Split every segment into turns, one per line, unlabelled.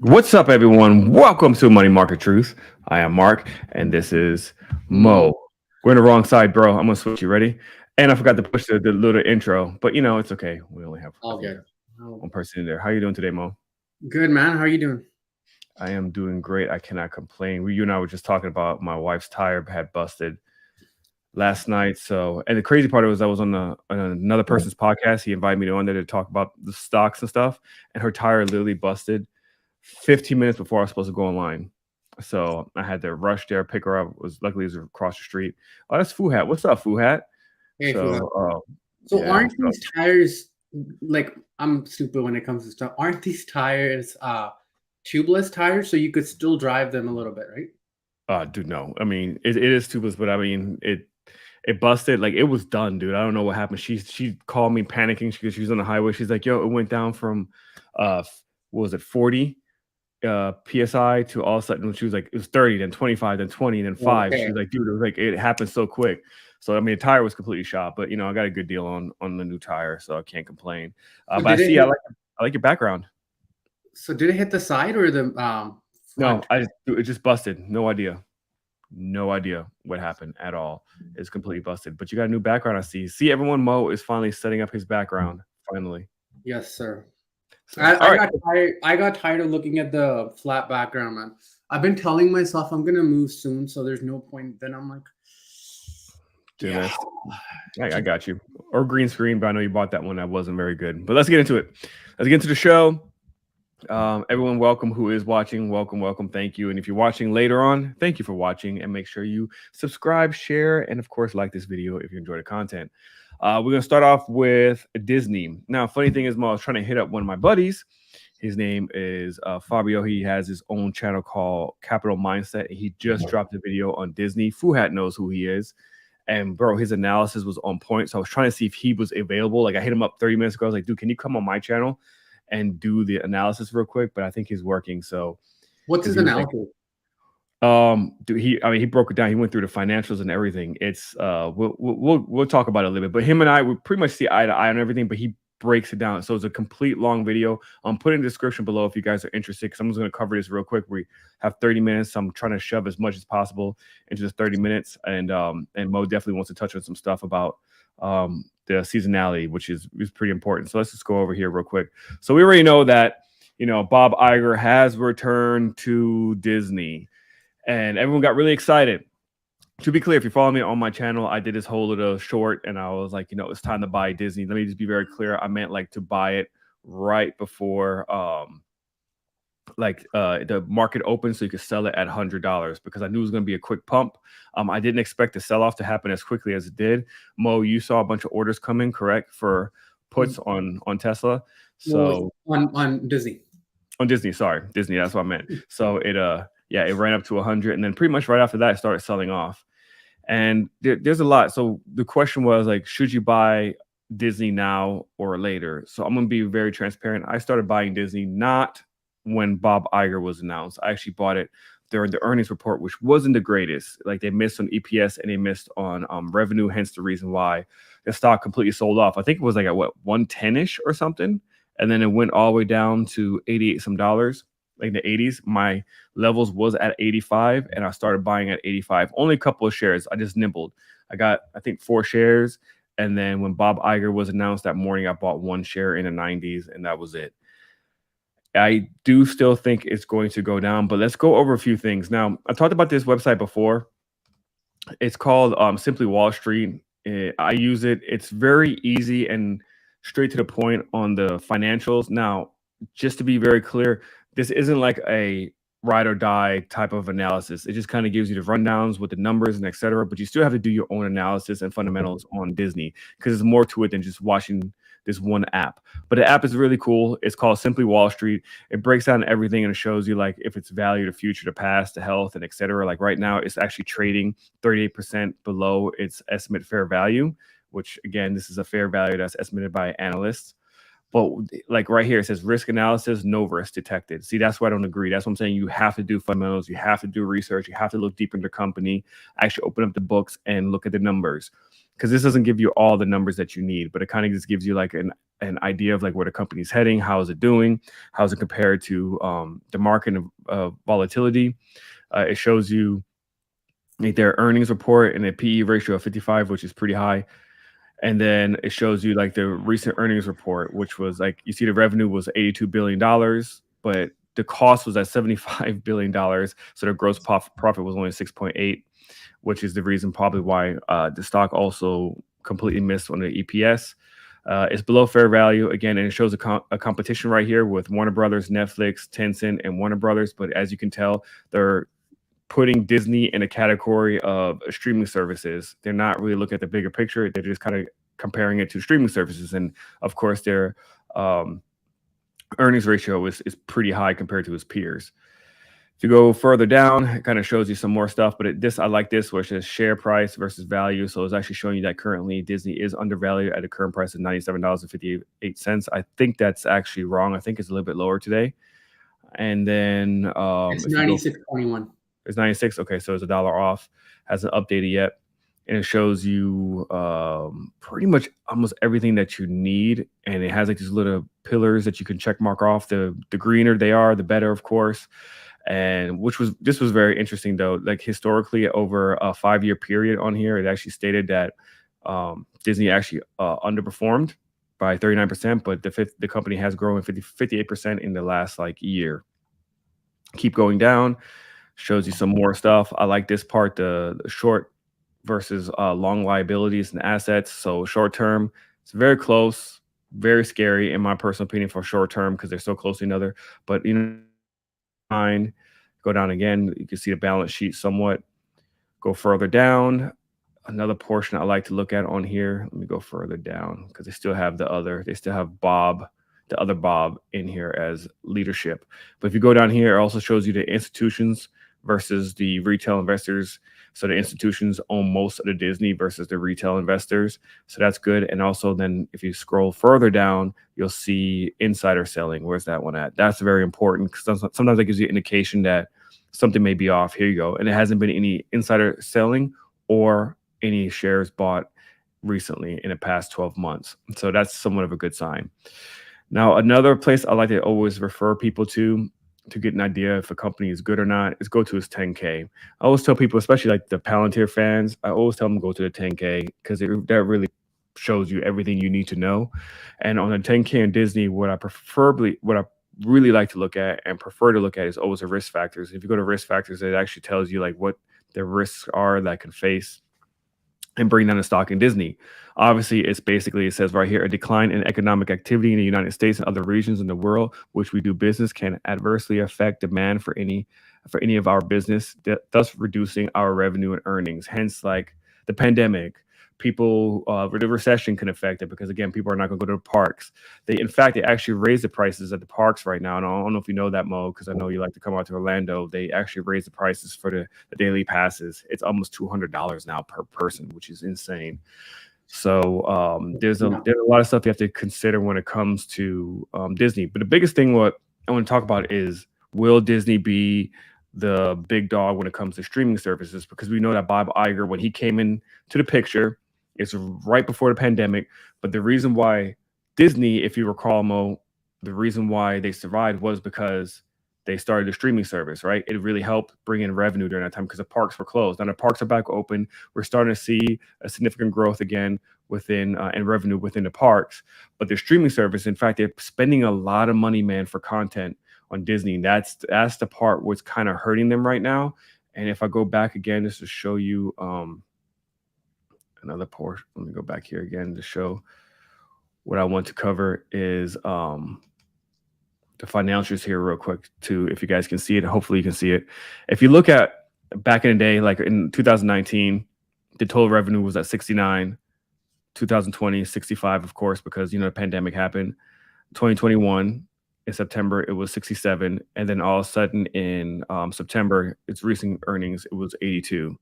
What's up, everyone? Welcome to Money Market Truth. I am Mark, and this is Mo. We're in the wrong side, bro. I'm gonna switch. You ready? And I forgot to push the little intro, but it's okay. We only have
All good.
one person in there. How you doing today, Mo?
Good, man. How are you doing?
I am doing great. I cannot complain. You and I were just talking about my wife's tire had busted last night. And the crazy part was I was on another person's podcast. He invited me on there to talk about the stocks and stuff, and her tire literally busted 15 minutes before I was supposed to go online. So I had to rush there, pick her up. Luckily it was across the street. Oh, that's Foo Hat. What's up, Foo Hat?
Hey,
So
so aren't these tires like I'm stupid when it comes to stuff? Aren't these tires tubeless tires, so you could still drive them a little bit, right?
Dude, no. I mean, it is tubeless, but I mean it busted. Like, it was done, dude. I don't know what happened. She called me panicking because she was on the highway. She's like, yo, it went down from what was it, 40 psi to all of a sudden she was like, it was 30, then 25, then 20, then 5.
Okay.
She was like, dude, it was like it happened so quick. So I mean, the tire was completely shot, but I got a good deal on the new tire, so I can't complain. But I see, I like your background.
So did it hit the side or the
No,
front?
it just busted. No idea what happened at all. It's completely busted. But you got a new background. I see everyone. Mo is finally setting up his background. Finally.
Yes, sir.
So,
I got tired of looking at the flat background, man. I've been telling myself I'm gonna move soon, so there's no point. Then I'm like,
yeah. I got you. Or green screen, but I know you bought that one. That wasn't very good. But let's get into it. Let's get into the show. Everyone, welcome who is watching. Welcome. Thank you. And if you're watching later on, thank you for watching. And make sure you subscribe, share, and of course, like this video if you enjoy the content. We're going to start off with Disney. Now, funny thing is, Mo, I was trying to hit up one of my buddies. His name is Fabio. He has his own channel called Capital Mindset. He just dropped a video on Disney. Foo Hat knows who he is. And bro, his analysis was on point. So I was trying to see if he was available. Like, I hit him up 30 minutes ago. I was like, dude, can you come on my channel and do the analysis real quick? But I think he's working. So
what's his analysis?
Dude, he broke it down. He went through the financials and everything. It's we'll talk about it a little bit. But him and I, we pretty much see eye to eye on everything, but he breaks it down. So it's a complete long video. Put in the description below if you guys are interested, because I'm just going to cover this real quick. We have 30 minutes. I'm trying to shove as much as possible into just 30 minutes. And Mo definitely wants to touch on some stuff about the seasonality, which is pretty important. So let's just go over here real quick. So we already know that, Bob Iger has returned to Disney, and everyone got really excited. To be clear, if you follow me on my channel, I did this whole little short, and I was like, it's time to buy Disney. Let me just be very clear. I meant like to buy it right before the market opens, so you could sell it at $100, because I knew it was going to be a quick pump. I didn't expect the sell-off to happen as quickly as it did. Mo, you saw a bunch of orders come in, correct, for puts on Tesla? So
on Disney.
On Disney, sorry. Disney, that's what I meant. So it ran up to 100, and then pretty much right after that, it started selling off. And there's a lot. So the question was, like, should you buy Disney now or later? So I'm going to be very transparent. I started buying Disney not when Bob Iger was announced. I actually bought it during the earnings report, which wasn't the greatest. Like, they missed on EPS and they missed on revenue, hence the reason why the stock completely sold off. I think it was like at 110-ish or something. And then it went all the way down to 88 some dollars, like the 80s. My levels was at 85, and I started buying at 85. Only a couple of shares. I just nibbled. I got, I think, 4 shares. And then when Bob Iger was announced that morning, I bought 1 share in the 90s, and that was it. I do still think it's going to go down, but let's go over a few things. Now, I talked about this website before. It's called Simply Wall Street. I use it. It's very easy and straight to the point on the financials. Now, just to be very clear, this isn't like a ride or die type of analysis. It just kind of gives you the rundowns with the numbers and etc. But you still have to do your own analysis and fundamentals on Disney, because there's more to it than just watching this one app. But the app is really cool. It's called Simply Wall Street. It breaks down everything, and it shows you, like, if it's value, the future, the past, the health, and etc. Like right now, it's actually trading 38% below its estimate fair value, which, again, this is a fair value that's estimated by analysts. But like right here, it says risk analysis, no risk detected. See, that's why I don't agree. That's what I'm saying. You have to do fundamentals. You have to do research. You have to look deep into the company, actually open up the books and look at the numbers, because this doesn't give you all the numbers that you need, but it kind of just gives you like an idea of like where the company's heading, how is it doing, how is it compared to the market volatility. It shows you like their earnings report and a PE ratio of 55, which is pretty high. And then it shows you like the recent earnings report, which was like, you see the revenue was $82 billion, but the cost was at $75 billion. So the gross profit was only 6.8, which is the reason probably why the stock also completely missed on the EPS. It's below fair value again, and it shows a competition right here with Warner Brothers, Netflix, Tencent, and Warner Brothers. But as you can tell, they're putting Disney in a category of streaming services. They're not really looking at the bigger picture. They're just kind of comparing it to streaming services. And of course, their earnings ratio is pretty high compared to its peers. If you go further down, it kind of shows you some more stuff. But I like this, where it says share price versus value. So it's actually showing you that currently Disney is undervalued at a current price of $97.58. I think that's actually wrong. I think it's a little bit lower today. And then
it's 96.21.
It's 96. Okay, so it's $1 off. Hasn't updated yet, and it shows you pretty much almost everything that you need. And it has like these little pillars that you can check mark off. The greener they are, the better, of course. And this was very interesting though. Like historically, over a 5-year period on here, it actually stated that Disney actually underperformed by 39%, but the company has grown 58% in the last like year. Keep going down. Shows you some more stuff. I like this part, the short versus long liabilities and assets. So short term, it's very close, very scary in my personal opinion for short term because they're so close to another. But fine. Go down again. You can see the balance sheet somewhat. Go further down. Another portion I like to look at on here. Let me go further down because they still have they still have Bob, the other Bob in here as leadership. But if you go down here, it also shows you the institutions versus the retail investors. So the institutions own most of the Disney versus the retail investors. So that's good. And also then if you scroll further down, you'll see insider selling. Where's that one at? That's very important because sometimes that gives you an indication that something may be off. Here you go. And it hasn't been any insider selling or any shares bought recently in the past 12 months. So that's somewhat of a good sign. Now, another place I like to always refer people to get an idea if a company is good or not is go to its 10K. I always tell people, especially like the Palantir fans, I always tell them go to the 10K because that really shows you everything you need to know. And on the 10K in Disney, what I really like to look at and prefer to look at is always the risk factors. If you go to risk factors, it actually tells you like what the risks are that can face and bring down the stock in Disney. Obviously, it says right here, a decline in economic activity in the United States and other regions in the world which we do business can adversely affect demand for any of our business, thus reducing our revenue and earnings. Hence, like the pandemic, people, the recession can affect it because again, people are not going to go to the parks. They actually raised the prices at the parks right now. And I don't know if you know that, Mo, because I know you like to come out to Orlando. They actually raised the prices for the daily passes. It's almost $200 now per person, which is insane. So there's a lot of stuff you have to consider when it comes to Disney. But the biggest thing what I want to talk about is, will Disney be the big dog when it comes to streaming services? Because we know that Bob Iger, when he came into the picture, it's right before the pandemic. But the reason why Disney, if you recall, Mo, the reason why they survived was because they started a streaming service, right? It really helped bring in revenue during that time because the parks were closed. Now the parks are back open. We're starting to see a significant growth again within and revenue within the parks. But the streaming service, in fact, they're spending a lot of money, man, for content on Disney. That's the part what's kind of hurting them right now. And if I go back again, just to show you another portion, let me go back here again to show what I want to cover is the financials here real quick too, if you guys can see it. Hopefully you can see it. If you look at back in the day, like in 2019, the total revenue was at 69, 2020, 65, of course, because, the pandemic happened. 2021, in September, it was 67. And then all of a sudden in September, its recent earnings, it was 82.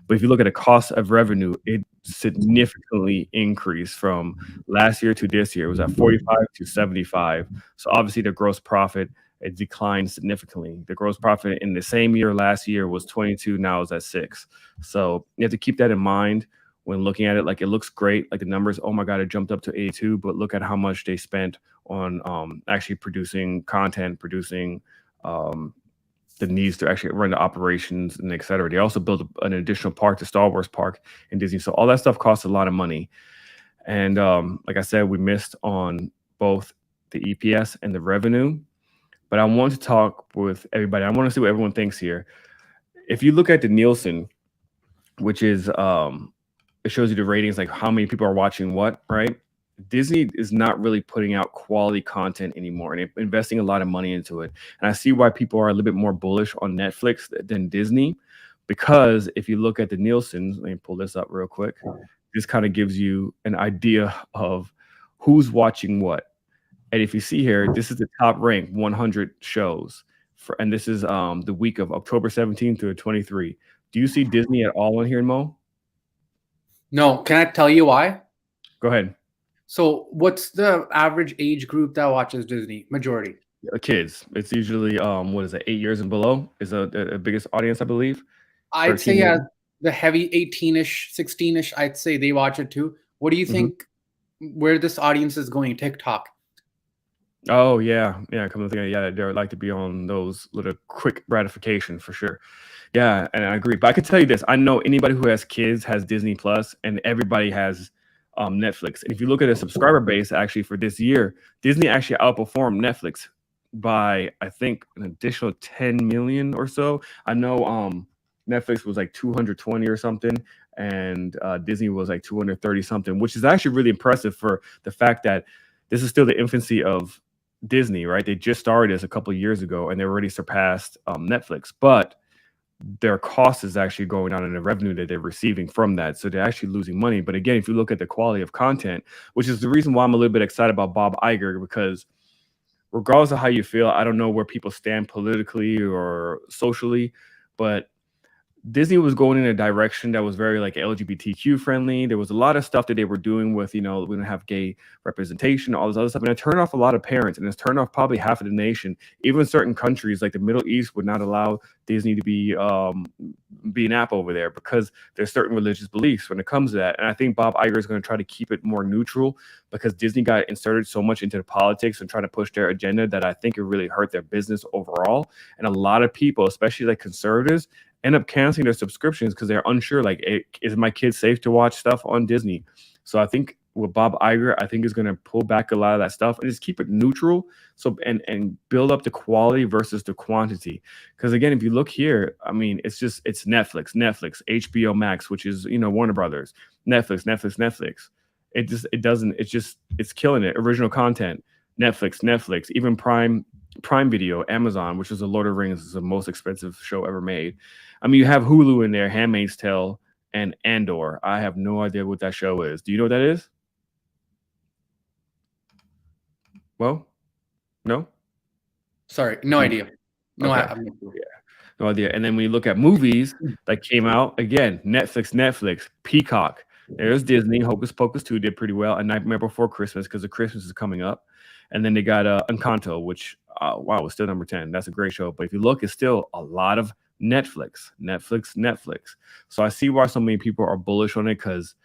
But if you look at the cost of revenue, it significantly increased from last year to this year. It was at 45 to 75. So obviously the gross profit, it declined significantly. The gross profit in the same year last year was 22, now it's at 6. So you have to keep that in mind when looking at it. Like, it looks great. Like, the numbers, oh my God, it jumped up to 82, but look at how much they spent on actually producing content, producing the needs to actually run the operations and et cetera. They also built an additional park, the Star Wars park in Disney. So all that stuff costs a lot of money. And like I said, we missed on both the EPS and the revenue. But I want to talk with everybody. I want to see what everyone thinks here. If you look at the Nielsen, which is it shows you the ratings, like how many people are watching what, right? Disney is not really putting out quality content anymore and investing a lot of money into it. And I see why people are a little bit more bullish on Netflix than Disney, because if you look at the Nielsen, let me pull this up real quick. This kind of gives you an idea of who's watching what. And if you see here, this is the top ranked 100 shows. And this is the week of October 17th to 23. Do you see Disney at all on here, Mo?
No. Can I tell you why?
Go ahead.
So what's the average age group that watches Disney? Majority.
Kids. It's usually, what is it, 8 years and below is a biggest audience, I believe.
I'd say, the heavy 18-ish, 16-ish, I'd say they watch it too. What do you think where this audience is going? TikTok?
Oh, yeah. Yeah, come to think of it, yeah, they would like to be on those little quick gratification for sure. Yeah, and I agree. But I can tell you this. I know anybody who has kids has Disney Plus, and everybody has Netflix. And if you look at a subscriber base, actually, for this year, Disney actually outperformed Netflix by, I think, an additional 10 million or so. I know Netflix was like 220 or something, and Disney was like 230 something, which is actually really impressive for the fact that this is still the infancy of Disney, right? They just started this a couple of years ago, and they already surpassed Netflix, but their cost is actually going down in the revenue that they're receiving from that. So they're actually losing money. But again, if you look at the quality of content, which is the reason why I'm a little bit excited about Bob Iger, because regardless of how you feel, I don't know where people stand politically or socially, but Disney was going in a direction that was very like LGBTQ friendly. There was a lot of stuff that they were doing with, we don't have gay representation, all this other stuff. And it turned off a lot of parents, and it's turned off probably half of the nation. Even certain countries like the Middle East would not allow Disney to be an app over there because there's certain religious beliefs when it comes to that. And I think Bob Iger is going to try to keep it more neutral because Disney got inserted so much into the politics and trying to push their agenda that I think it really hurt their business overall. And a lot of people, especially like conservatives, end up canceling their subscriptions because they're unsure, like, is my kid safe to watch stuff on Disney? So I think with Bob Iger, I think is going to pull back a lot of that stuff and just keep it neutral. So and build up the quality versus the quantity. Because again, if you look here, I mean, it's Netflix, HBO Max, which is, Warner Brothers, Netflix. It's killing it. Original content, Netflix, even Prime Video, Amazon, which is the Lord of the Rings, is the most expensive show ever made. I mean, you have Hulu in there, Handmaid's Tale, and Andor. I have no idea what that show is. Do you know what that is? Well, no?
Sorry, no idea. No,
okay. No idea. And then when you look at movies that came out, again, Netflix, Peacock. There's Disney. Hocus Pocus 2 did pretty well. A Nightmare Before Christmas, because the Christmas is coming up. And then they got Encanto, which, wow, was still number 10. That's a great show. But if you look, it's still a lot of Netflix. So I see why so many people are bullish on it because,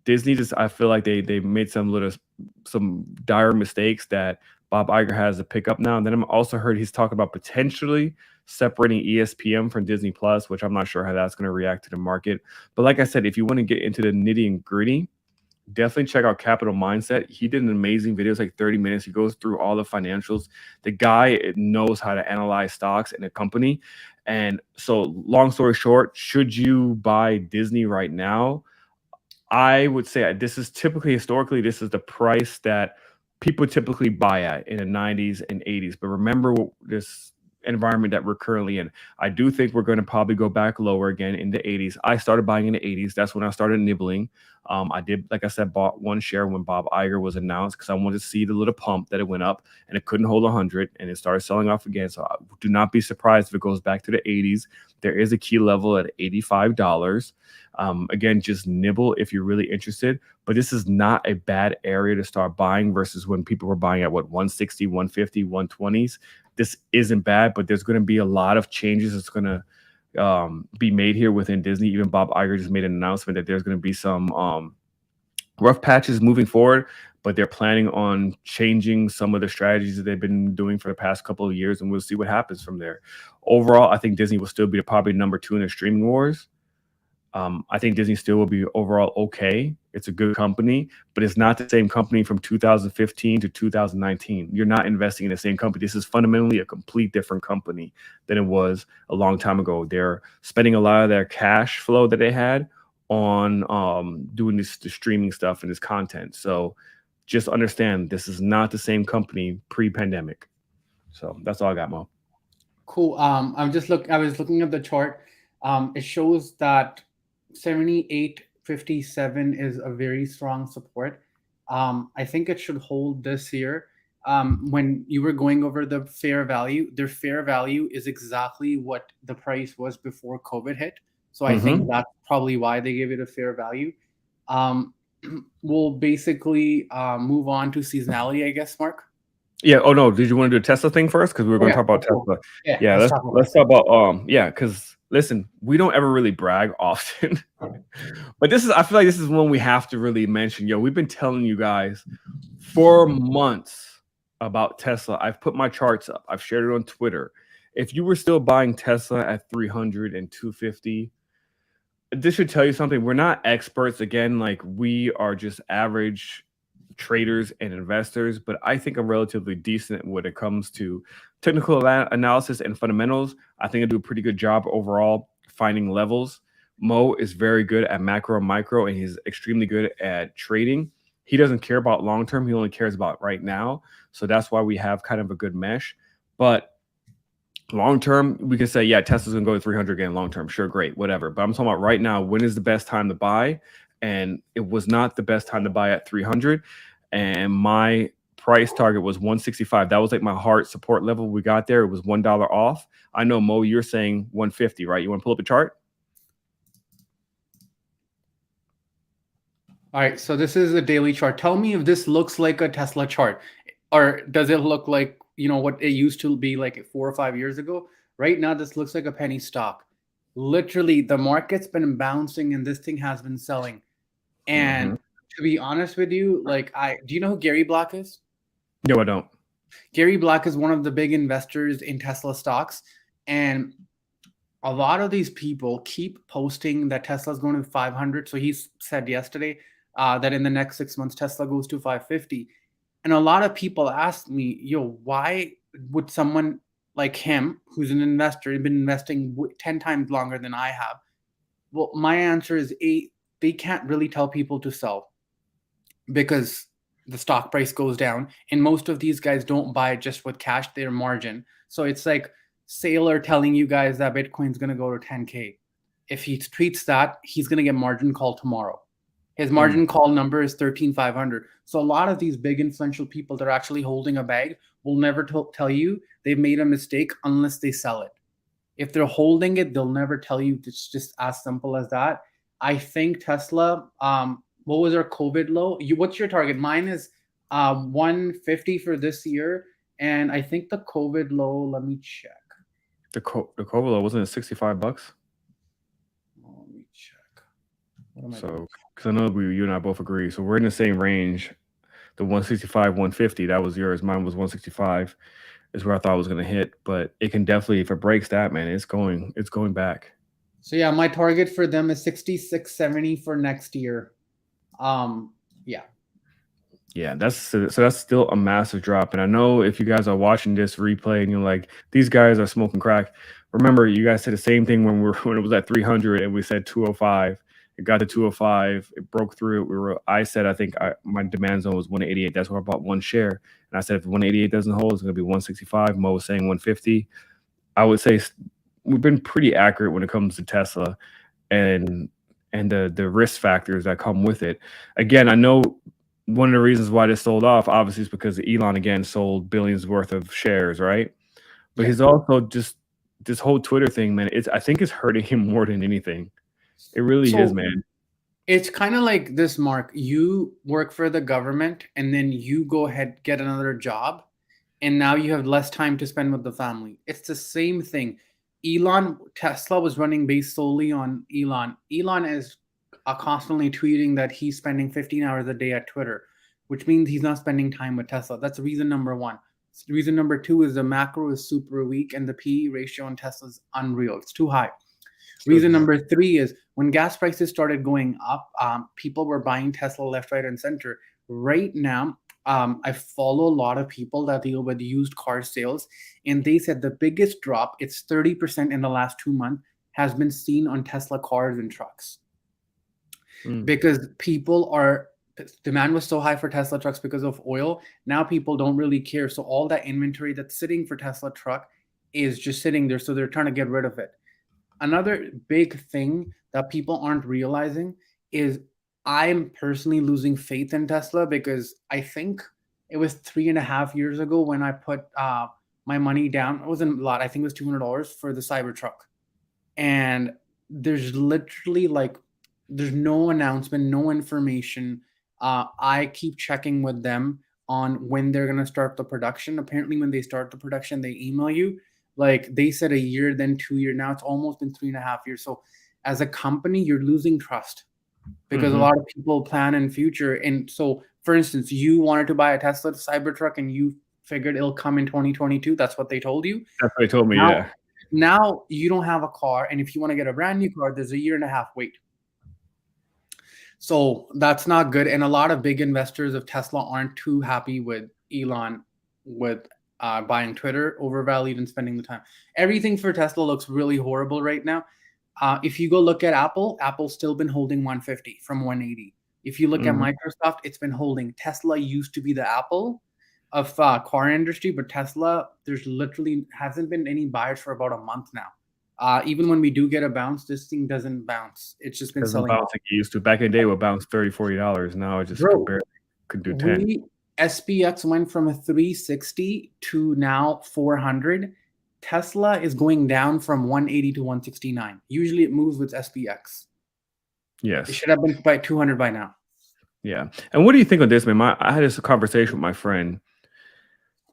Disney I feel like they made some dire mistakes that Bob Iger has to pick up now. And then I'm also heard he's talking about potentially separating ESPN from Disney Plus, which I'm not sure how that's going to react to the market. But like I said, if you want to get into the nitty and gritty, definitely check out Capital Mindset. He did an amazing video. It's like 30 minutes. He goes through all the financials. The guy knows how to analyze stocks in a company. And so long story short, should you buy Disney right now? I would say this is historically, this is the price that people typically buy at in the 90s and 80s. But remember this environment that we're currently in. I do think we're going to probably go back lower again in the 80s. I started buying in the 80s. That's when I started nibbling. I did, like I said, bought one share when Bob Iger was announced because I wanted to see the little pump that it went up and it couldn't hold 100 and it started selling off again. So do not be surprised if it goes back to the 80s. There is a key level at $85. Again, just nibble if you're really interested. But this is not a bad area to start buying versus when people were buying at 160, 150, 120s. This isn't bad, but there's going to be a lot of changes. It's going to be made here within Disney. Even Bob Iger just made an announcement that there's going to be some rough patches moving forward, but they're planning on changing some of the strategies that they've been doing for the past couple of years, and we'll see what happens from there. Overall, I think Disney will still be probably number 2 in the streaming wars. I think Disney still will be overall okay. It's a good company, but it's not the same company from 2015 to 2019. You're not investing in the same company. This is fundamentally a complete different company than it was a long time ago. They're spending a lot of their cash flow that they had on doing the streaming stuff and this content. So just understand this is not the same company pre-pandemic. So that's all I got, Mo.
Cool. I was looking at the chart. It shows that 78.57 is a very strong support. I think it should hold this year. When you were going over the fair value, their fair value is exactly what the price was before COVID hit. So I think that's probably why they gave it a fair value. We'll basically move on to seasonality, I guess, Mark.
Yeah. Oh no. Did you want to do a Tesla thing first? Because we were going to talk about Tesla. Yeah. Let's talk about because listen, we don't ever really brag often, but I feel like this is one we have to really mention. We've been telling you guys for months about Tesla. I've put my charts up. I've shared it on Twitter. If you were still buying Tesla at 300 and 250, this should tell you something. We're not experts. Again, like we are just average traders and investors, but I think I'm relatively decent when it comes to technical analysis and fundamentals. I think I do a pretty good job overall finding levels. Mo is very good at macro and micro, and he's extremely good at trading. He doesn't care about long term. He only cares about right now. So that's why we have kind of a good mesh. But long term, we can say, yeah, Tesla's going to go to 300 again long term. Sure, great, whatever. But I'm talking about right now, when is the best time to buy? And it was not the best time to buy at 300. And my price target was 165. That was like my hard support level. We got there. It was $1 off. I know, Mo, you're saying 150, right? You want to pull up a chart?
All right. So this is a daily chart. Tell me if this looks like a Tesla chart, or does it look like, what it used to be like 4 or 5 years ago? Right now, this looks like a penny stock. Literally, the market's been bouncing and this thing has been selling. And to be honest with you, do you know who Gary Black is?
No, I don't.
Gary Black is one of the big investors in Tesla stocks. And a lot of these people keep posting that Tesla's going to 500. So he said yesterday that in the next 6 months, Tesla goes to 550. And a lot of people ask me, why would someone like him, who's an investor, been investing 10 times longer than I have? Well, my answer is they can't really tell people to sell because the stock price goes down. And most of these guys don't buy just with cash, their margin. So it's like Saylor telling you guys that Bitcoin's going to go to 10K. If he tweets that, he's going to get margin call tomorrow. His margin call number is 13,500. So a lot of these big influential people that are actually holding a bag will never tell you they've made a mistake unless they sell it. If they're holding it, they'll never tell you. It's just as simple as that. I think Tesla, what was our COVID low? What's your target? Mine is 150 for this year. And I think the COVID low, let me check.
The COVID low, wasn't it $65?
Let me check.
So, because I know you and I both agree. So we're in the same range. The 165, 150, that was yours. Mine was 165 is where I thought I was going to hit. But it can definitely, if it breaks that, man, it's going back.
So yeah, my target for them is 66.70 for next year.
Yeah, that's still a massive drop. And I know if you guys are watching this replay and you're like, these guys are smoking crack. Remember, you guys said the same thing when it was at 300 and we said 205. It got to 205. It broke through. I said I think my demand zone was 188. That's where I bought one share. And I said if 188 doesn't hold, it's going to be 165. Mo was saying 150. I would say we've been pretty accurate when it comes to Tesla and the risk factors that come with it. Again, I know one of the reasons why this sold off, obviously, is because Elon again sold billions worth of shares, right? But he's also just this whole Twitter thing, man. I think it's hurting him more than anything. It really is, man.
It's kind of like this, Mark. You work for the government and then you go ahead, get another job, and now you have less time to spend with the family. It's the same thing. Tesla was running based solely on Elon. Elon is constantly tweeting that he's spending 15 hours a day at Twitter, which means he's not spending time with Tesla. That's reason number one. Reason number two is the macro is super weak and the PE ratio on Tesla is unreal. It's too high. Reason number three is when gas prices started going up, people were buying Tesla left, right, and center. Right now, I follow a lot of people that deal with used car sales, and they said the biggest drop, it's 30% in the last 2 months, has been seen on Tesla cars and trucks. Because demand was so high for Tesla trucks because of oil. Now people don't really care. So all that inventory that's sitting for Tesla truck is just sitting there. So they're trying to get rid of it. Another big thing that people aren't realizing is I'm personally losing faith in Tesla because I think it was 3.5 years ago when I put my money down. It wasn't a lot. I think it was $200 for the Cybertruck. And there's literally there's no announcement, no information. I keep checking with them on when they're going to start the production. Apparently, when they start the production, they email you. Like they said a year, then 2 years. Now it's almost been 3.5 years. So as a company, you're losing trust because a lot of people plan in future. And so, for instance, you wanted to buy a Tesla Cybertruck and you figured it'll come in 2022. That's what they told you.
That's what they told me, yeah.
Now you don't have a car. And if you want to get a brand new car, there's a 1.5 year wait. So that's not good. And a lot of big investors of Tesla aren't too happy with Elon with buying Twitter, overvalued and spending the time. Everything for Tesla looks really horrible right now. If you go look at Apple's still been holding 150 from 180. If you look at Microsoft, it's been holding. Tesla used to be the Apple of car industry, but Tesla, there's literally hasn't been any buyers for about a month now. Even when we do get a bounce, this thing doesn't bounce. It's just been selling.
Bounce like it used to. Back in the day, it would bounce $30, $40. Now it just could do 10.
SPX went from a 360 to now 400. Tesla is going down from 180 to 169. Usually it moves with SPX.
Yes.
It should have been by 200 by now.
Yeah. And what do you think of this, man? I had this conversation with my friend,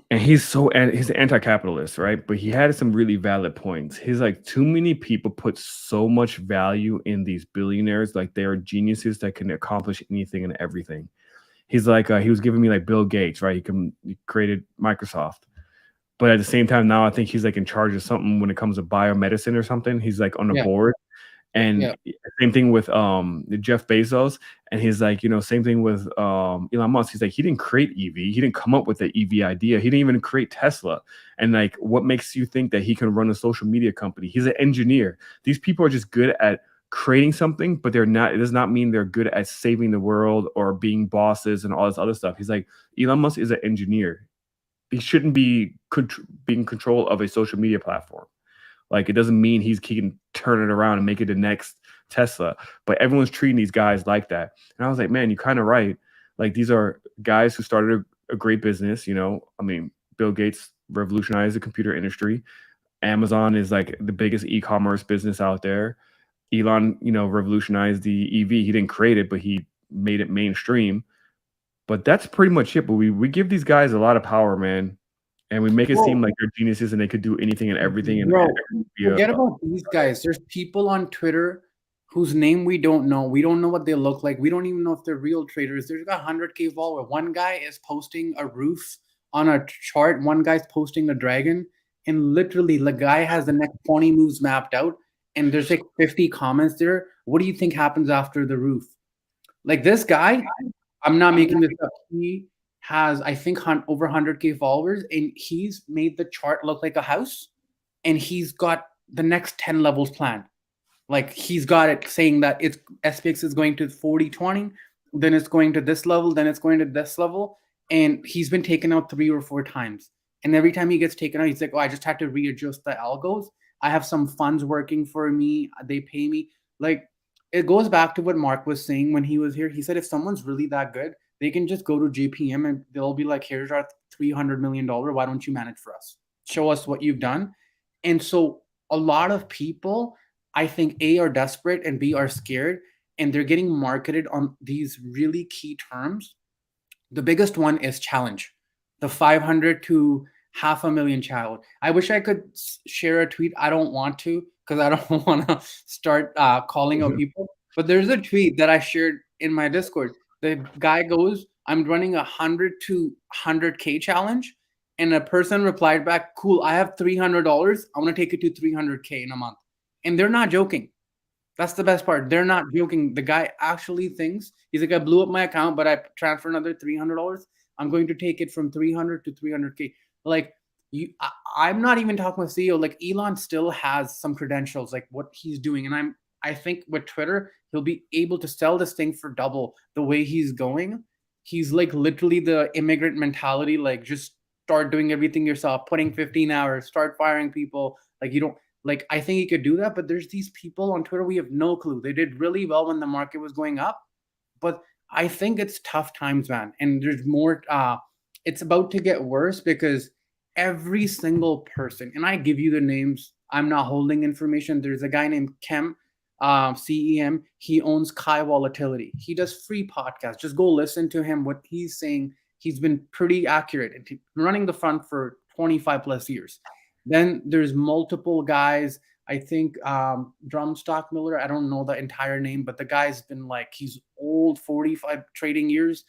and he's an anti-capitalist, right? But he had some really valid points. He's like, too many people put so much value in these billionaires, like they are geniuses that can accomplish anything and everything. He's like, he was giving me like Bill Gates, right? He created Microsoft. But at the same time, now I think he's like in charge of something when it comes to biomedicine or something. He's like on the board. And same thing with Jeff Bezos. And he's like, same thing with Elon Musk. He's like, he didn't create EV. He didn't come up with the EV idea. He didn't even create Tesla. And like, what makes you think that he can run a social media company? He's an engineer. These people are just good at creating something, but they're not. It does not mean they're good at saving the world or being bosses and all this other stuff. He's like, Elon Musk is an engineer. He shouldn't be in control of a social media platform. Like, it doesn't mean he can turn it around and make it the next Tesla. But everyone's treating these guys like that. And I was like, man, you're kind of right. Like, these are guys who started a great business. I mean, Bill Gates revolutionized the computer industry. Amazon is like the biggest e-commerce business out there. Elon, revolutionized the EV. He didn't create it, but he made it mainstream. But that's pretty much it. But we give these guys a lot of power, man. And we make it seem like they're geniuses and they could do anything and everything. And
forget about these guys. There's people on Twitter whose name we don't know. We don't know what they look like. We don't even know if they're real traders. There's got 100K follower. One guy is posting a roof on a chart. One guy's posting a dragon. And literally, the guy has the next 20 moves mapped out. And there's like 50 comments there. What do you think happens after the roof? Like, this guy, I'm not making this up. He has, I think, over 100K followers, and he's made the chart look like a house, and he's got the next 10 levels planned. Like, he's got it saying that it's SPX is going to 40-20, then it's going to this level, then it's going to this level, and he's been taken out 3 or 4 times. And every time he gets taken out, he's like, oh, I just had to readjust the algos. I have some funds working for me. They pay me. Like, it goes back to what Mark was saying when he was here. He said, if someone's really that good, they can just go to JPM and they'll be like, here's our $300 million. Why don't you manage for us? Show us what you've done. And so a lot of people, I think, A, are desperate, and B, are scared. And they're getting marketed on these really key terms. The biggest one is challenge. The 500 to 500,000 challenge. I wish I could share a tweet. I don't want to because I don't want to start calling out people. But there's a tweet that I shared in my Discord. The guy goes, I'm running 100 to 100K challenge. And a person replied back, cool, I have $300. I want to take it to 300K in a month. And they're not joking. That's the best part. They're not joking. The guy actually thinks, he's like, I blew up my account, but I transferred another $300. I'm going to take it from 300 to 300K. Like, I'm not even talking with CEO. Like, Elon still has some credentials, like what he's doing. And I think with Twitter, he'll be able to sell this thing for double the way he's going. He's like literally the immigrant mentality, like just start doing everything yourself, putting 15 hours, start firing people. Like, you don't, like, I think he could do that, but there's these people on Twitter, we have no clue. They did really well when the market was going up, but I think it's tough times, man. And there's more, it's about to get worse because every single person, and I give you the names, I'm not holding information. There's a guy named Cem, CEM. He owns Kai Volatility. He does free podcasts. Just go listen to him. What he's saying, he's been pretty accurate and running the fund for 25 plus years. Then there's multiple guys. I think Drumstock Miller, I don't know the entire name, but the guy's been like, he's old, 45 trading years.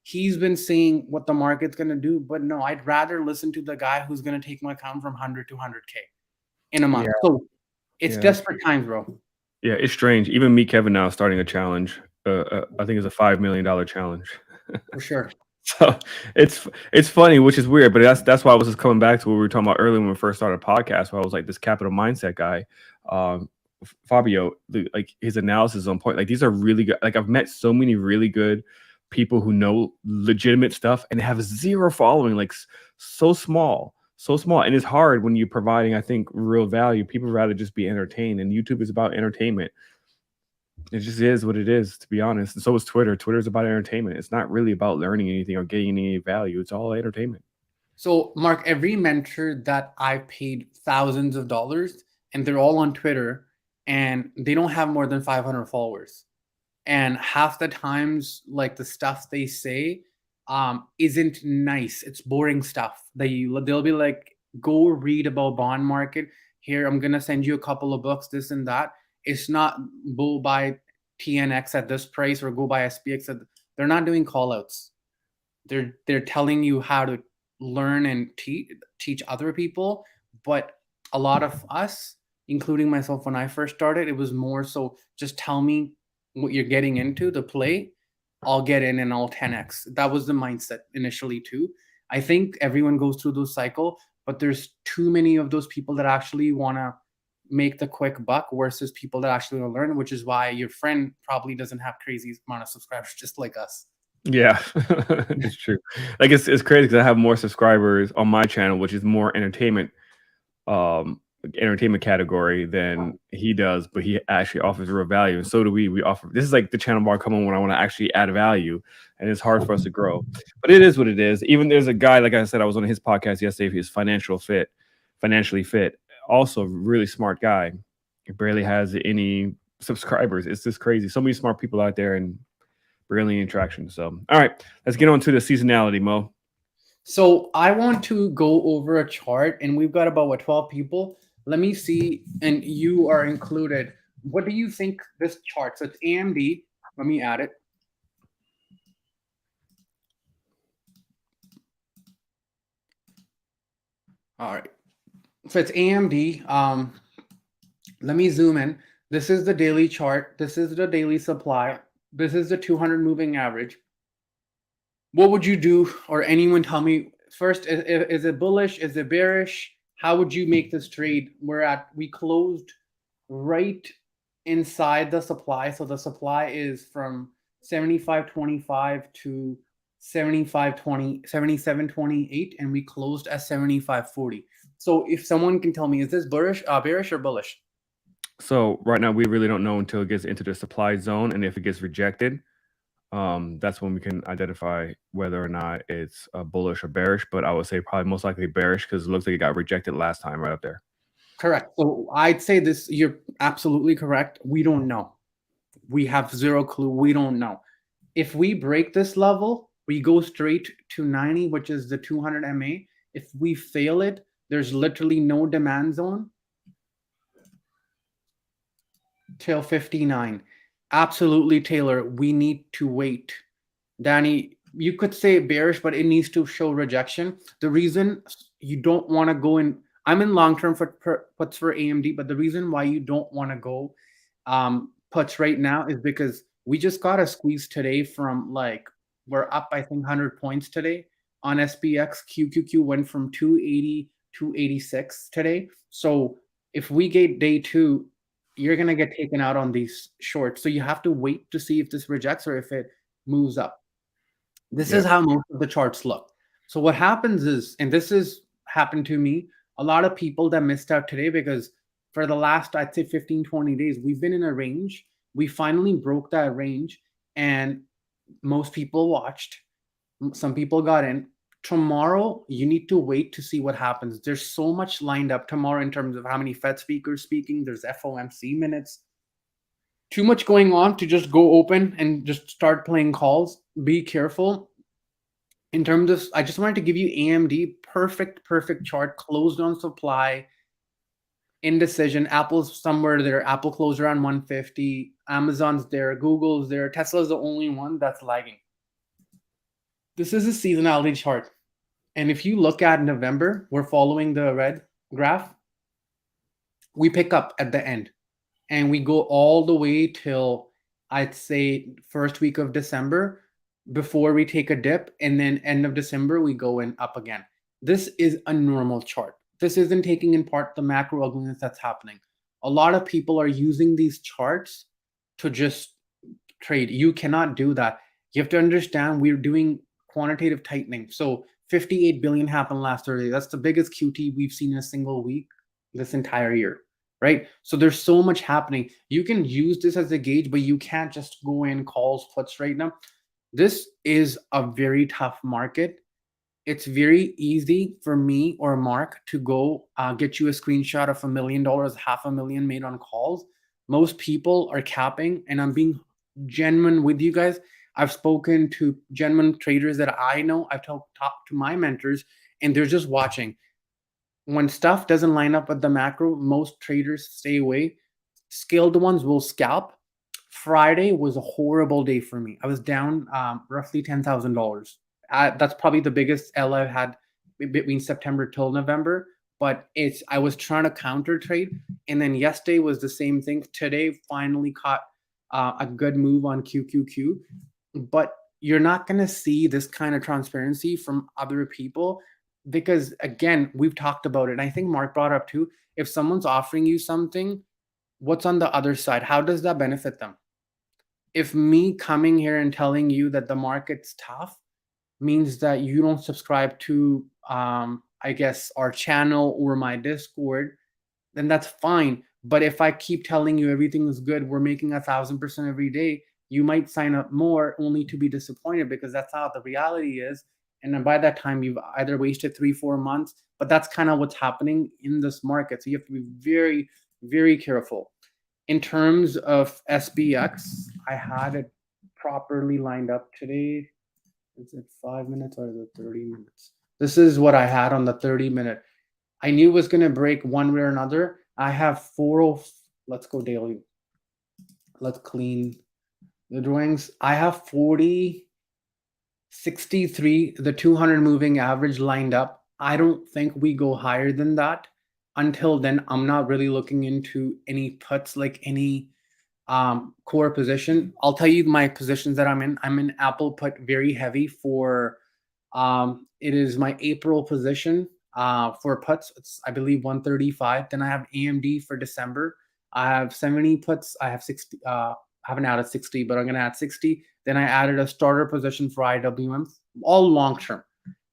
He's been saying what the market's going to do. But no, I'd rather listen to the guy who's going to take my account from 100 to 100K in a month. Yeah. So it's desperate times, bro.
Yeah, it's strange. Even me, Kevin, now starting a challenge. I think it's a $5 million challenge.
For sure.
So it's funny, which is weird, but that's why I was just coming back to what we were talking about earlier when we first started a podcast, where I was like, this capital mindset guy, Fabio, like his analysis is on point. Like, these are really good. Like, I've met so many really good people who know legitimate stuff and have zero following, like so small. And it's hard when you're providing, I think, real value. People rather just be entertained, and YouTube is about entertainment. It just is what it is, to be honest. And so is Twitter. Twitter is about entertainment. It's not really about learning anything or getting any value. It's all entertainment.
So, Mark, every mentor that I paid thousands of dollars, and they're all on Twitter, and they don't have more than 500 followers. And half the times, like, the stuff they say isn't nice. It's boring stuff. They'll be like, go read about bond market. Here, I'm going to send you a couple of books, this and that. It's not go buy TNX at this price or go buy SPX. They're not doing call outs. They're telling you how to learn and teach other people. But a lot of us, including myself, when I first started, it was more so just tell me what you're getting into, the play. I'll get in and I'll 10x. That was the mindset initially too. I think everyone goes through those cycle, but there's too many of those people that actually want to make the quick buck versus people that actually want to learn, which is why your friend probably doesn't have crazy amount of subscribers, just like us.
Yeah, it's true. Like, it's crazy because I have more subscribers on my channel, which is more entertainment category than he does, but he actually offers real value, and so do we. We offer, this is like the channel bar come on when I want to actually add value, and it's hard for us to grow, but it is what it is. Even there's a guy, like I said, I was on his podcast yesterday. He's financially fit, also really smart guy. He barely has any subscribers. It's just crazy. So many smart people out there and barely any traction. So, all right, let's get on to the seasonality, Mo.
So I want to go over a chart, and we've got about 12 people. Let me see, and you are included. What do you think this chart? So it's AMD. Let me add it. All right. So it's AMD. Let me zoom in. This is the daily chart. This is the daily supply. This is the 200 moving average. What would you do, or anyone tell me first, is it bullish? Is it bearish? How would you make this trade? We closed right inside the supply. So the supply is from 75.25 to 77.28, and we closed at 75.40. So if someone can tell me, is this bearish or bullish?
So right now we really don't know until it gets into the supply zone, and if it gets rejected, that's when we can identify whether or not it's bullish or bearish. But I would say probably most likely bearish, because it looks like it got rejected last time right up there.
Correct. So I'd say this, you're absolutely correct. We don't know. We have zero clue. We don't know. If we break this level, we go straight to 90, which is the 200 MA. If we fail it, there's literally no demand zone till 59. Absolutely, Taylor, we need to wait. Danny, you could say bearish, but it needs to show rejection. The reason you don't want to go in, I'm in long-term puts for AMD, but the reason why you don't want to go puts right now is because we just got a squeeze today from like, we're up, I think, 100 points today on SPX. QQQ went from 280 to 86 today. So if we get day 2, you're going to get taken out on these shorts. So you have to wait to see if this rejects or if it moves up. This is how most of the charts look. So what happens is, and this has happened to me, a lot of people that missed out today because for the last, I'd say 15, 20 days, we've been in a range. We finally broke that range and most people watched. Some people got in. Tomorrow, you need to wait to see what happens. There's so much lined up tomorrow in terms of how many Fed speakers speaking. There's FOMC minutes. Too much going on to just go open and just start playing calls. Be careful. In terms of, I just wanted to give you AMD, perfect chart, closed on supply, indecision. Apple's somewhere there. Apple closed around 150. Amazon's there. Google's there. Tesla's the only one that's lagging. This is a seasonality chart. And if you look at November, we're following the red graph. We pick up at the end. And we go all the way till, I'd say, first week of December before we take a dip. And then end of December, we go in up again. This is a normal chart. This isn't taking in part the macro ugliness that's happening. A lot of people are using these charts to just trade. You cannot do that. You have to understand we're doing quantitative tightening. So 58 billion happened last Thursday. That's the biggest QT we've seen in a single week this entire year. Right? So there's so much happening. You can use this as a gauge, but you can't just go in calls, puts right now. This is a very tough market. It's very easy for me or Mark to go get you a screenshot of $1 million, $500,000 made on calls. Most people are capping, and I'm being genuine with you guys. I've spoken to genuine traders that I know. I've talked to my mentors, and they're just watching. When stuff doesn't line up with the macro, most traders stay away. Skilled ones will scalp. Friday was a horrible day for me. I was down roughly $10,000. That's probably the biggest L I've had between September till November. But I was trying to counter trade. And then yesterday was the same thing. Today finally caught a good move on QQQ. But you're not going to see this kind of transparency from other people. Because again, we've talked about it. And I think Mark brought up too. If someone's offering you something, what's on the other side? How does that benefit them? If me coming here and telling you that the market's tough means that you don't subscribe to, I guess, our channel or my Discord, then that's fine. But if I keep telling you everything is good, we're making 1,000% every day, you might sign up more only to be disappointed because that's how the reality is. And then by that time, you've either wasted 3-4 months, but that's kind of what's happening in this market. So you have to be very, very careful. In terms of SPX, I had it properly lined up today. Is it 5 minutes or is it 30 minutes? This is what I had on the 30-minute. I knew it was going to break one way or another. I have 4. Let's go daily. Let's clean the drawings. I have 40.63, the 200 moving average lined up. I don't think we go higher than that. Until then, I'm not really looking into any puts, like any core position. I'll tell you my positions that I'm in. I'm in Apple put very heavy for, it is my April position for puts. It's, I believe, 135. Then I have AMD for December. I have 70 puts. I have 60. I haven't added 60, but I'm going to add 60. Then I added a starter position for IWM, all long term.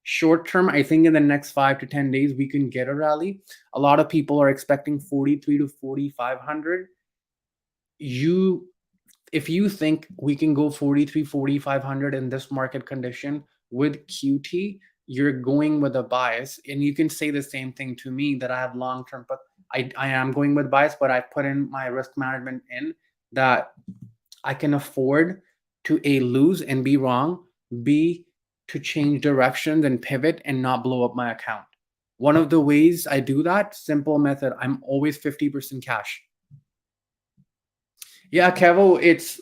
Short term, I think in the next 5 to 10 days, we can get a rally. A lot of people are expecting 43 to 4,500. If you think we can go 43, 4,500 in this market condition with QT, you're going with a bias. And you can say the same thing to me that I have long term, but I am going with bias, but I put in my risk management in that I can afford to A, lose and be wrong, B, to change directions and pivot and not blow up my account. One of the ways I do that, simple method, I'm always 50% cash. Yeah, Kevo, it's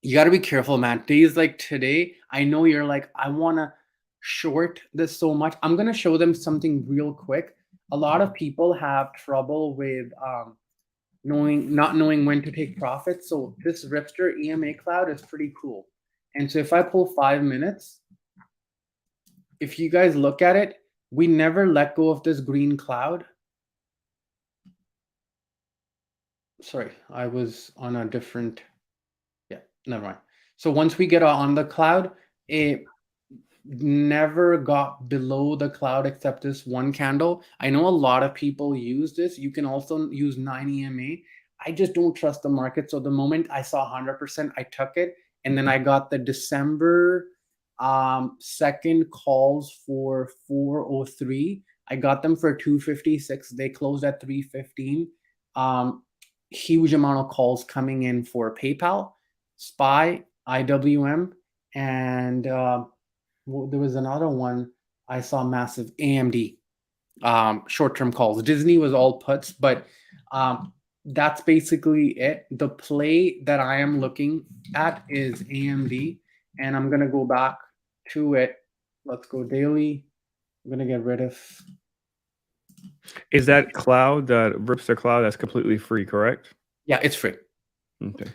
you got to be careful, man. Days like today, I know you're like, I want to short this so much. I'm going to show them something real quick. A lot of people have trouble with not knowing when to take profits. So this Ripster EMA cloud is pretty cool. And so if I pull 5 minutes, if you guys look at it, we never let go of this green cloud. Sorry, I was on a different, yeah, never mind. So once we get on the cloud, it never got below the cloud except this one candle. I know a lot of people use this. You can also use 9 EMA. I just don't trust the market. So the moment I saw 100%, I took it. And then I got the December 2nd calls for 403. I got them for 256. They closed at 315. Huge amount of calls coming in for PayPal, SPY, IWM, and there was another one I saw, massive AMD, short-term calls. Disney was all puts, but that's basically it. The play that I am looking at is AMD, and I'm gonna go back to it. Let's go daily. I'm gonna get rid of.
Is that cloud, that Ripster cloud, that's completely free, correct?
Yeah, it's free.
Okay.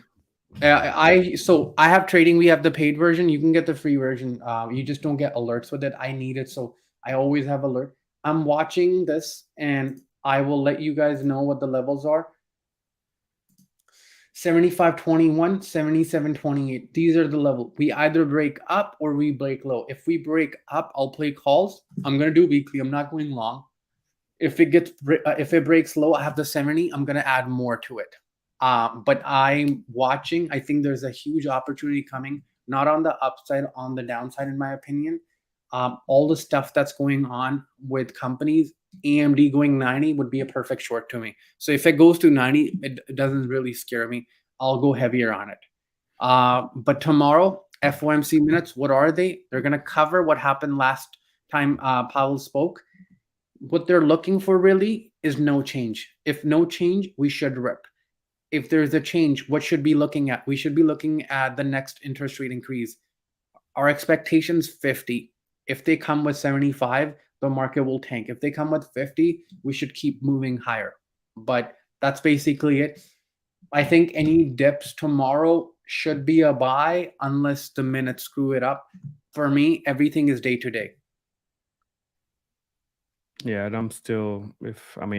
I have trading. We have the paid version. You can get the free version. You just don't get alerts with it. I need it, so I always have alert. I'm watching this, and I will let you guys know what the levels are. 75.21, 77.28. These are the level. We either break up or we break low. If we break up, I'll play calls. I'm gonna do weekly. I'm not going long. If it breaks low, I have the 70. I'm gonna add more to it. But I'm watching. I think there's a huge opportunity coming, not on the upside, on the downside, in my opinion. All the stuff that's going on with companies, AMD going 90 would be a perfect short to me. So if it goes to 90, it doesn't really scare me. I'll go heavier on it. But tomorrow, FOMC minutes, what are they? They're going to cover what happened last time Powell spoke. What they're looking for really is no change. If no change, we should rip. If there's a change, what should we be looking at? We should be looking at the next interest rate increase. Our expectations 50. If they come with 75, the market will tank. If they come with 50, we should keep moving higher. But that's basically it. I think any dips tomorrow should be a buy unless the minutes screw it up. For me, everything is day to day.
Yeah, and I'm still, I'm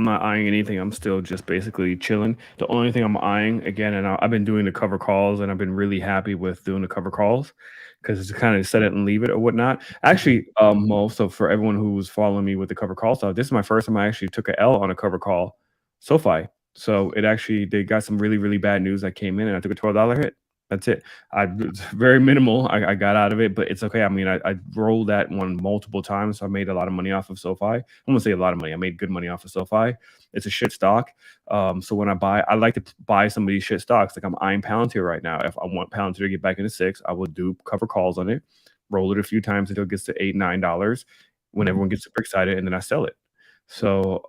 not eyeing anything. I'm still just basically chilling. The only thing I'm eyeing again, and I've been doing the cover calls, and I've been really happy with doing the cover calls because it's kind of set it and leave it or whatnot. Actually, Mo, so for everyone who was following me with the cover call stuff, this is my first time I actually took a L on a cover call, SoFi. So they got some really, really bad news that came in, and I took a $12 hit. That's it. It's very minimal. I got out of it, but it's okay. I mean, I rolled that one multiple times, so I made a lot of money off of SoFi. I'm gonna say a lot of money. I made good money off of SoFi. It's a shit stock. So when I like to buy some of these shit stocks. Like I'm eyeing Palantir right now. If I want Palantir to get back into 6, I will do cover calls on it, roll it a few times until it gets to $8, $9 when everyone gets super excited, and then I sell it. So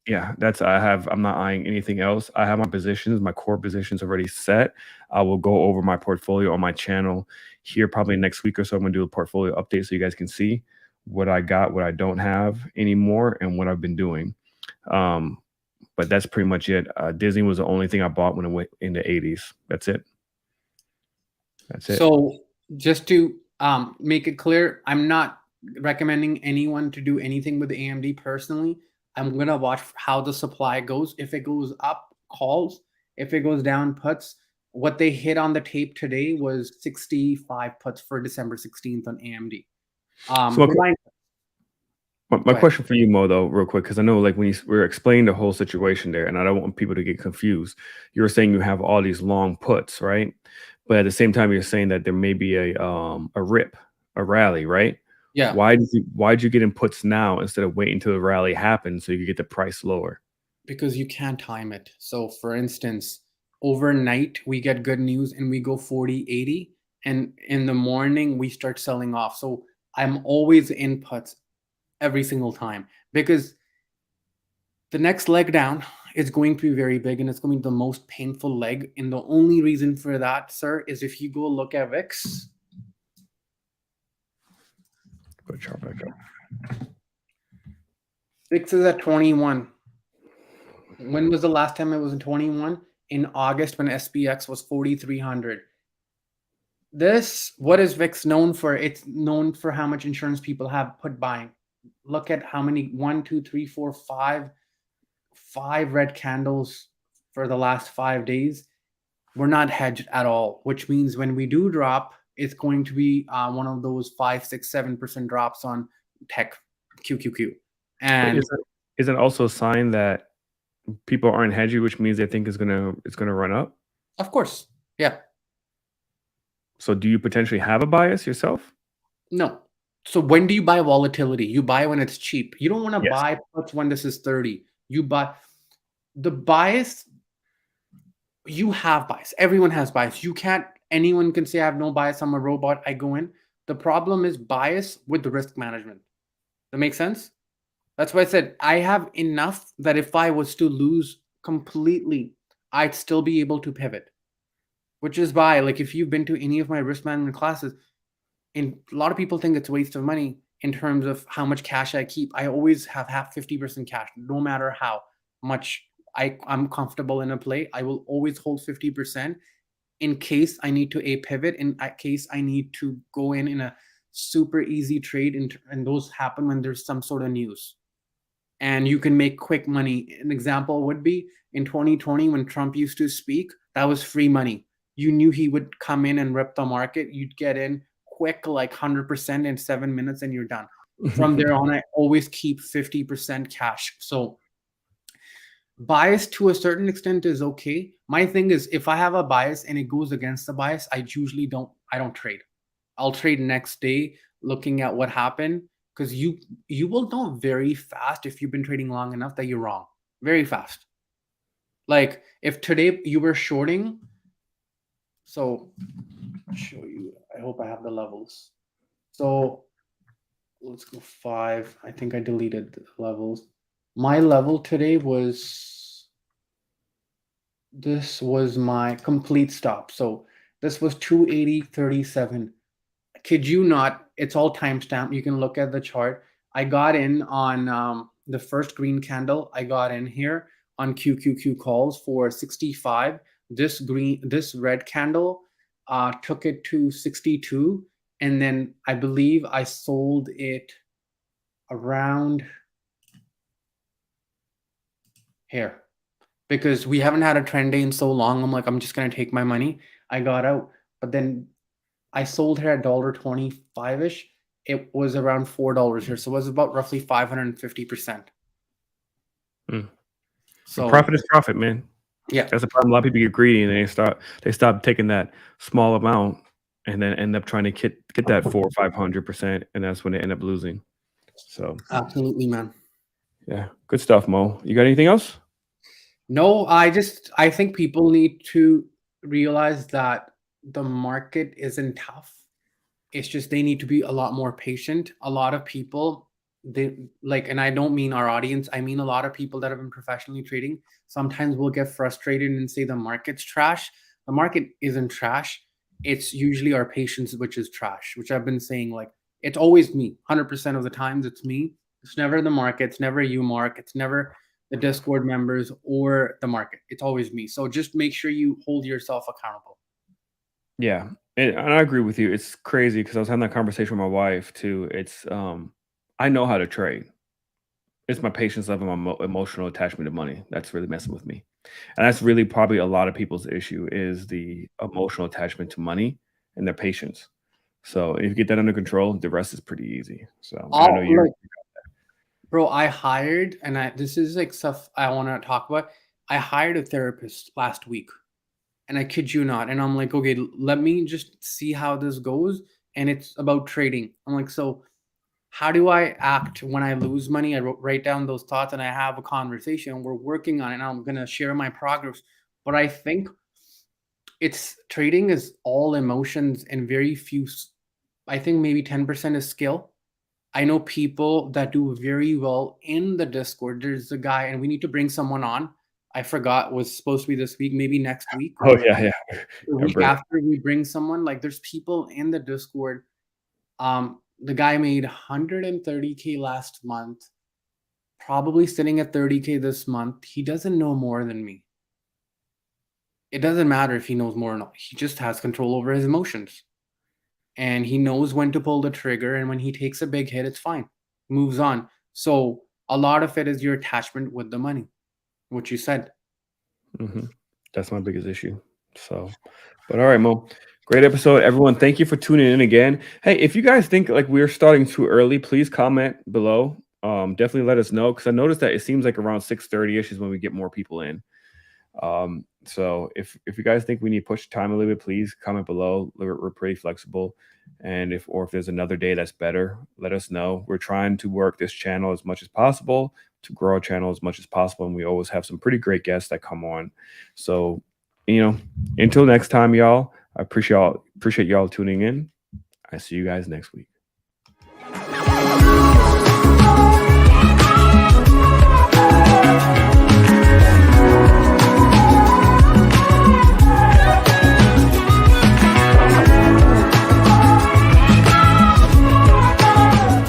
yeah, I'm not eyeing anything else. I have my positions, my core positions already set. I will go over my portfolio on my channel here probably next week or so. I'm gonna do a portfolio update so you guys can see what I got, what I don't have anymore, and what I've been doing. But that's pretty much it. Disney was the only thing I bought when it went in the 80s. That's it.
So just to make it clear, I'm not recommending anyone to do anything with AMD personally. I'm gonna watch how the supply goes. If it goes up, calls. If it goes down, puts. What they hit on the tape today was 65 puts for December 16th on AMD.
My question for you, Mo, though, real quick, because I know like when you were explaining the whole situation there, and I don't want people to get confused. You were saying you have all these long puts, right? But at the same time, you're saying that there may be a rip, a rally, right?
Yeah.
Why'd you get in puts now instead of waiting until the rally happens so you could get the price lower?
Because you can't time it. So for instance, overnight we get good news and we go 40, 80, and in the morning we start selling off. So I'm always in puts every single time, because the next leg down is going to be very big, and it's going to be the most painful leg. And the only reason for that, sir, is if you go look at VIX.
Go chart back up.
VIX is at 21. When was the last time it was in 21? In August, when SPX was 4,300. What is VIX known for? It's known for how much insurance people have put buying. Look at how many, 1, 2, 3, 4, 5 red candles for the last 5 days. We're not hedged at all, which means when we do drop, it's going to be one of those 5, 6, 7% drops on tech QQQ. And
is it also a sign that people aren't hedgy, which means they think it's gonna run up?
Of course, yeah.
So do you potentially have a bias yourself?
No. So when do you buy volatility? You buy when it's cheap. You don't want to buy puts when this is 30. You buy the bias. You have bias. Everyone has bias. Anyone can say I have no bias. I'm a robot. I go in. The problem is bias with the risk management. That makes sense? That's why I said I have enough that if I was to lose completely, I'd still be able to pivot. Which is why, like, if you've been to any of my risk management classes, and a lot of people think it's a waste of money in terms of how much cash I keep. I always have 50% cash, no matter how much I'm comfortable in a play. I will always hold 50% in case I need to pivot, in case I need to go in a super easy trade, and those happen when there's some sort of news. And you can make quick money. An example would be in 2020 when Trump used to speak, that was free money. You knew he would come in and rip the market. You'd get in quick, like 100% in 7 minutes, and you're done. From there on, I always keep 50% cash. So bias to a certain extent is okay. My thing is, if I have a bias and it goes against the bias, I don't trade. I'll trade next day looking at what happened, because you will know very fast if you've been trading long enough that you're wrong. Very fast. Like if today you were shorting, so I'll show you. I hope I have the levels. So let's go 5. I think I deleted the levels. My level today was, this was my complete stop. So this was 280.37. Kid you not, it's all timestamp. You can look at the chart. I got in on the first green candle. I got in here on QQQ calls for 65. This red candle took it to 62. And then I believe I sold it around here, because we haven't had a trend day in so long. I'm like, I'm just going to take my money. I got out, but then I sold her at $1.25-ish. It was around $4 here. So it was about roughly 550%.
So profit is profit, man.
Yeah.
That's the problem. A lot of people get greedy and they stop taking that small amount and then end up trying to get that 400 or 500%, and that's when they end up losing. So
absolutely, man.
Yeah, good stuff, Mo. You got anything else?
No, I think people need to realize that the market isn't tough. It's just they need to be a lot more patient. A lot of people, and I don't mean our audience, I mean a lot of people that have been professionally trading, sometimes will get frustrated and say the market's trash. The market isn't trash. It's usually our patience which is trash, which I've been saying, like, it's always me. 100% of the times it's me. It's never the market. It's never you, Mark. It's never the Discord members or the market. It's always me. So just make sure you hold yourself accountable.
Yeah, and I agree with you. It's crazy because I was having that conversation with my wife too. It's I know how to trade. It's my patience level, my emotional attachment to money that's really messing with me, and that's really probably a lot of people's issue is the emotional attachment to money and their patience. So if you get that under control, the rest is pretty easy. So I know you're.
Bro, I hired, and this is like stuff I want to talk about. I hired a therapist last week, and I kid you not. And I'm like, okay, let me just see how this goes. And it's about trading. I'm like, so how do I act when I lose money? I write down those thoughts and I have a conversation. We're working on it, and I'm going to share my progress. But I think trading is all emotions and very few I think maybe 10% is skill. I know people that do very well in the Discord. There's a guy, and we need to bring someone on. I forgot, was supposed to be this week, maybe next week
Oh
or
yeah,
the week after we bring someone. Like, there's people in the Discord. The guy made 130K last month, probably sitting at 30K this month. He doesn't know more than me. It doesn't matter if he knows more or not. He just has control over his emotions. And he knows when to pull the trigger, and when he takes a big hit, it's fine, moves on. So a lot of it is your attachment with the money, what you said.
That's my biggest issue. So, but all right, Mo, great episode, everyone. Thank you for tuning in again. Hey, if you guys think like we're starting too early, please comment below. Definitely let us know, because I noticed that it seems like around 6:30ish is when we get more people in. So if you guys think we need to push time a little bit, please comment below. We're pretty flexible. And if there's another day that's better, let us know. We're trying to work this channel as much as possible, to grow our channel as much as possible. And we always have some pretty great guests that come on. So, until next time, y'all, I appreciate y'all tuning in. I see you guys next week.